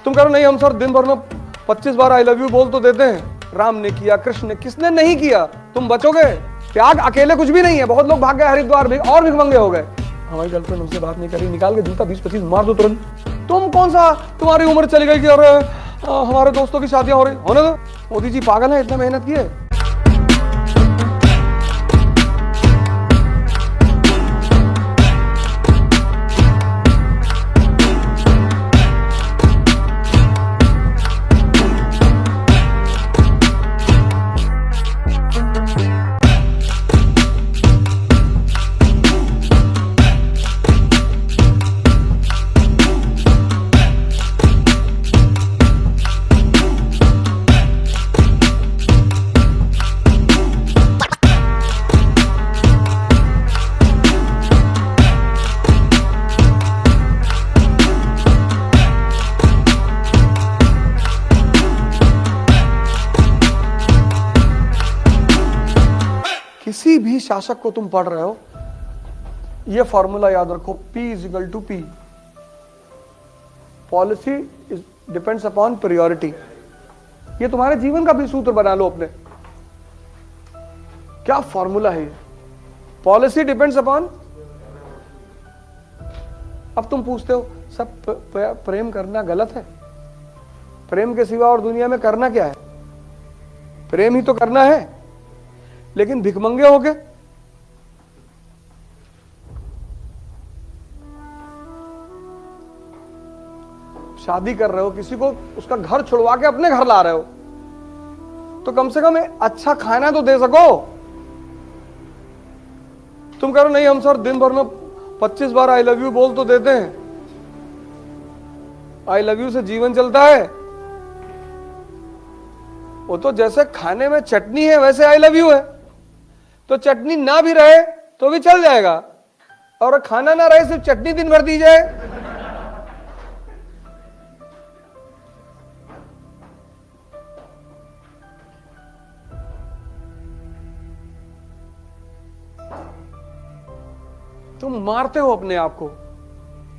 तुम कह रहे नहीं हम सर दिन भर में 25 बार आई लव यू बोल तो देते हैं। राम ने किया, कृष्ण ने, किसने नहीं किया? तुम बचोगे? त्याग अकेले कुछ भी नहीं है। बहुत लोग भाग गए हरिद्वार भी और भिखमंगे हो गए। हमारी गर्लफ्रेंड हमसे बात नहीं करी, निकाल के जूता 20-25 मार दो तुरंत। तुम कौन सा, तुम्हारी उम्र चली गई कि अरे हमारे दोस्तों की शादियां हो रही, होने दो। मोदी जी पागल है, इतना मेहनत किए। किसी भी शासक को तुम पढ़ रहे हो, ये फॉर्मूला याद रखो, P = P। Policy depends upon priority. ये तुम्हारे जीवन का भी सूत्र बना लो अपने। क्या फॉर्मूला है ये? Policy depends upon. अब तुम पूछते हो सब प्रेम करना गलत है? प्रेम के सिवा और दुनिया में करना क्या है? प्रेम ही तो करना है, लेकिन भिखमंगे हो गए। शादी कर रहे हो, किसी को उसका घर छुड़वा के अपने घर ला रहे हो, तो कम से कम अच्छा खाना तो दे सको। तुम कह रहे नहीं हम सर दिन भर में 25 बार आई लव यू बोल तो देते हैं। आई लव यू से जीवन चलता है? वो तो जैसे खाने में चटनी है वैसे आई लव यू है। तो चटनी ना भी रहे तो भी चल जाएगा, और खाना ना रहे सिर्फ चटनी दिन भर दी जाए। तुम मारते हो अपने आप को,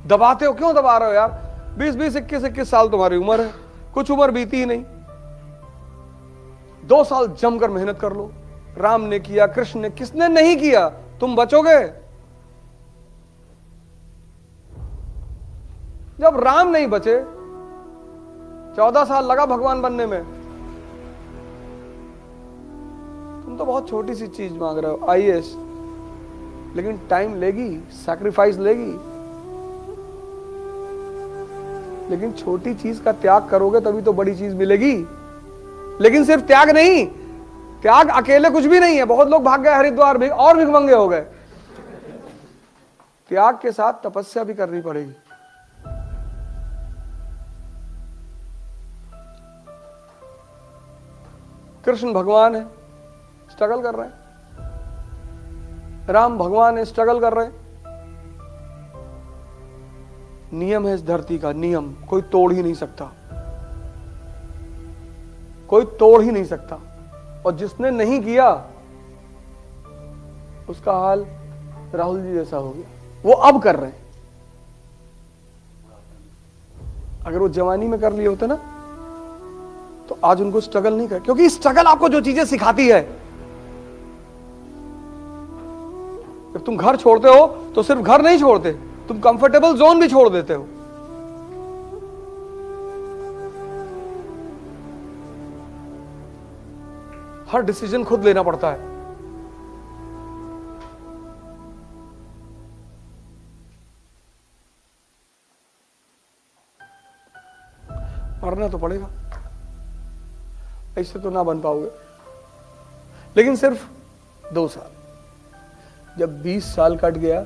दबाते हो। क्यों दबा रहे हो यार? 20-20, 21-21 साल तुम्हारी उम्र है, कुछ उम्र बीती ही नहीं। 2 साल जमकर मेहनत कर लो। राम ने किया, कृष्ण ने, किसने नहीं किया? तुम बचोगे? जब राम नहीं बचे, 14 साल लगा भगवान बनने में, तुम तो बहुत छोटी सी चीज मांग रहे हो, IAS। लेकिन टाइम लेगी, सैक्रिफाइस लेगी। लेकिन छोटी चीज का त्याग करोगे तभी तो बड़ी चीज मिलेगी। लेकिन सिर्फ त्याग नहीं, त्याग अकेले कुछ भी नहीं है। बहुत लोग भाग गए हरिद्वार भी और भिखमंगे हो गए। त्याग के साथ तपस्या भी करनी पड़ेगी। कृष्ण भगवान है, स्ट्रगल कर रहे हैं। राम भगवान है, स्ट्रगल कर रहे हैं। नियम है इस धरती का, नियम कोई तोड़ ही नहीं सकता, कोई तोड़ ही नहीं सकता। और जिसने नहीं किया उसका हाल राहुल जी जैसा हो गया। वो अब कर रहे हैं। अगर वो जवानी में कर लिए होते ना तो आज उनको स्ट्रगल नहीं कर, क्योंकि स्ट्रगल आपको जो चीजें सिखाती है। जब तुम घर छोड़ते हो तो सिर्फ घर नहीं छोड़ते, तुम कंफर्टेबल जोन भी छोड़ देते हो। हर डिसीजन खुद लेना पड़ता है। मरना तो पड़ेगा, ऐसे तो ना बन पाओगे। लेकिन सिर्फ 2 साल। जब 20 साल कट गया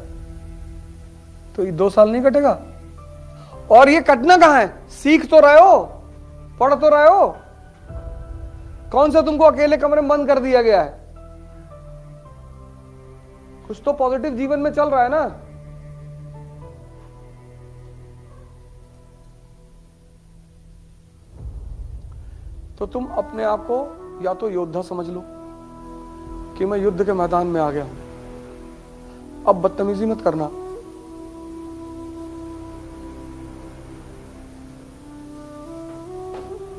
तो ये 2 साल नहीं कटेगा। और ये कटना कहां है? सीख तो रहे हो, पढ़ तो रहे हो। कौन सा तुमको अकेले कमरे में बंद कर दिया गया है? कुछ तो पॉजिटिव जीवन में चल रहा है ना। तो तुम अपने आप को या तो योद्धा समझ लो कि मैं युद्ध के मैदान में आ गया हूं, अब बदतमीजी मत करना।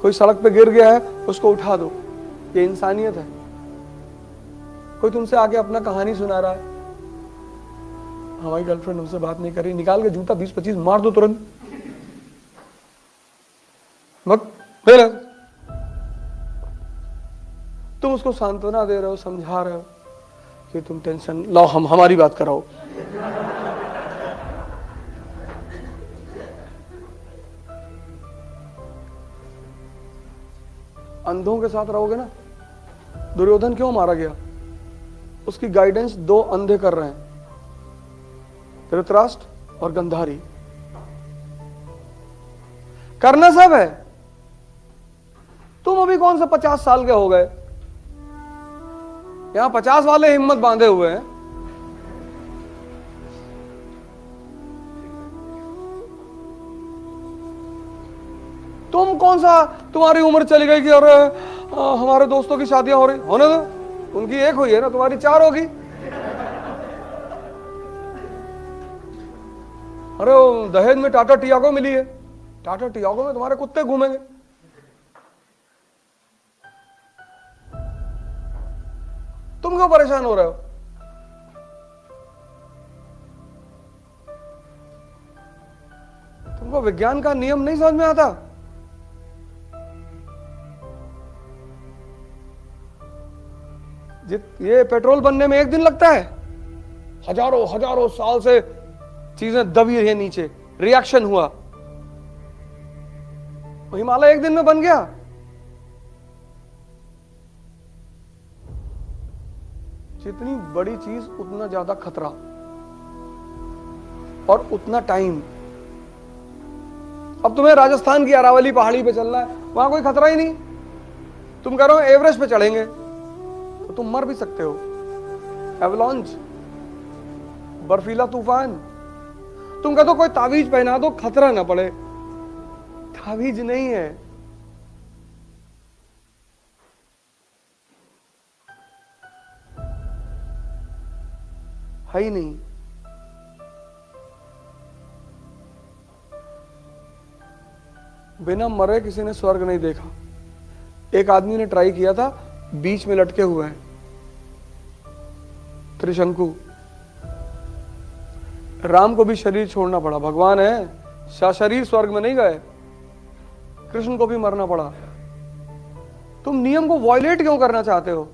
कोई सड़क पे गिर गया है, उसको उठा दो, ये इंसानियत है। कोई तुमसे आके अपना कहानी सुना रहा है, हमारी गर्लफ्रेंड हमसे बात नहीं कर रही, निकाल के जूता 20-25 मार दो तुरंत। मत फिर तुम उसको सांत्वना दे रहे हो, समझा रहे हो कि तुम टेंशन लो, हम हमारी बात कराओ। अंधों के साथ रहोगे ना। दुर्योधन क्यों मारा गया? उसकी गाइडेंस 2 अंधे कर रहे हैं, धृतराष्ट्र और गंधारी। करना सब है। तुम अभी कौन सा 50 साल के हो गए, यहां 50 वाले हिम्मत बांधे हुए हैं। तुम कौन सा, तुम्हारी उम्र चली गई कि अरे हमारे दोस्तों की शादियां हो रही, होने दो, उनकी एक हुई है ना, तुम्हारी 4 होगी। अरे दहेज में टाटा टियागो मिली है, टाटा टियागो में तुम्हारे कुत्ते घूमेंगे। तुम क्यों परेशान हो रहे हो? तुमको विज्ञान का नियम नहीं समझ में आता? ये पेट्रोल बनने में 1 दिन लगता है, हजारों साल से चीजें दबी रही नीचे, रिएक्शन हुआ, हिमालय 1 दिन में बन गया। जितनी बड़ी चीज उतना ज्यादा खतरा और उतना टाइम। अब तुम्हें राजस्थान की अरावली पहाड़ी पे चलना है, वहां कोई खतरा ही नहीं। तुम कह रहे हो एवरेस्ट पे चढ़ेंगे तो तुम मर भी सकते हो, एवलांच, बर्फीला तूफान। तुम कहते हो कोई तावीज पहना दो खतरा ना पड़े, तावीज नहीं है, है ही नहीं। बिना मरे किसी ने स्वर्ग नहीं देखा। एक आदमी ने ट्राई किया था, बीच में लटके हुए हैं, त्रिशंकु। राम को भी शरीर छोड़ना पड़ा, भगवान है, शरीर स्वर्ग में नहीं गए। कृष्ण को भी मरना पड़ा। तुम नियम को वॉयलेट क्यों करना चाहते हो?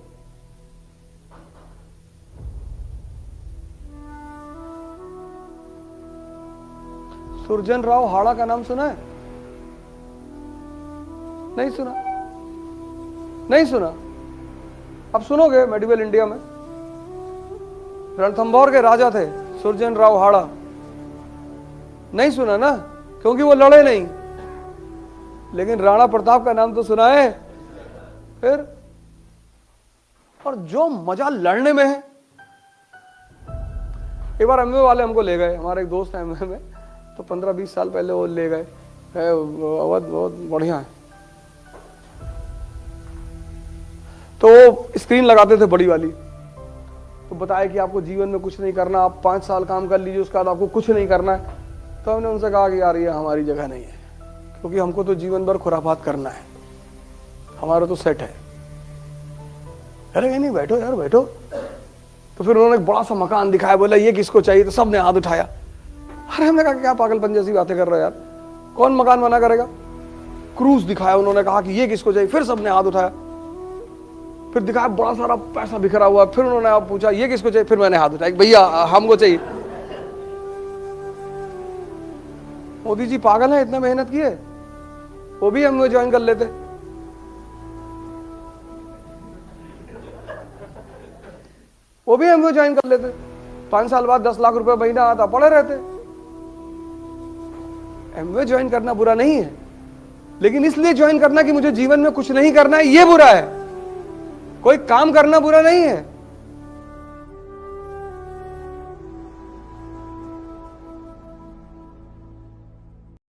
सुरजन राव हाड़ा का नाम सुना है? नहीं सुना? नहीं सुना? अब सुनोगे। मेडिवल इंडिया में रणथंभौर के राजा थे सुरजन राव हाड़ा। नहीं सुना ना, क्योंकि वो लड़े नहीं। लेकिन राणा प्रताप का नाम तो सुना है। फिर और जो मजा लड़ने में है। एक बार एमवे वाले हमको ले गए, हमारे एक दोस्त है एमवे में, तो 15-20 साल पहले वो ले गए। अवध बहुत बढ़िया है। तो स्क्रीन लगाते थे बड़ी वाली, तो बताया कि आपको जीवन में कुछ नहीं करना, आप 5 साल काम कर लीजिए, उसके बाद आपको कुछ नहीं करना है। तो हमने उनसे कहा कि यार ये हमारी जगह नहीं है, क्योंकि हमको तो जीवन भर खुराफात करना है, हमारा तो सेट है। अरे नहीं बैठो यार बैठो। तो फिर उन्होंने एक बड़ा सा मकान दिखाया, बोला ये किसको चाहिए, तो सबने हाथ उठाया। अरे हमने कहा क्या पागलपन जैसी बातें कर रहे हो यार, कौन मकान बना करेगा। क्रूज दिखाया, उन्होंने कहा कि ये किसको चाहिए, फिर सबने हाथ उठाया। फिर दिखाया बड़ा सारा पैसा बिखरा हुआ, फिर उन्होंने आप पूछा ये किसको चाहिए, फिर मैंने हाथ उठाया, भैया हमको चाहिए। मोदी जी पागल है, इतना मेहनत किए, वो भी हम ज्वाइन कर लेते। वो भी हम ज्वाइन कर लेते, 5 साल बाद 10 लाख रुपए महीना आता, पड़े रहते। एमवे ज्वाइन करना बुरा नहीं है, लेकिन इसलिए ज्वाइन करना कि मुझे जीवन में कुछ नहीं करना है, ये बुरा है। कोई काम करना बुरा नहीं है,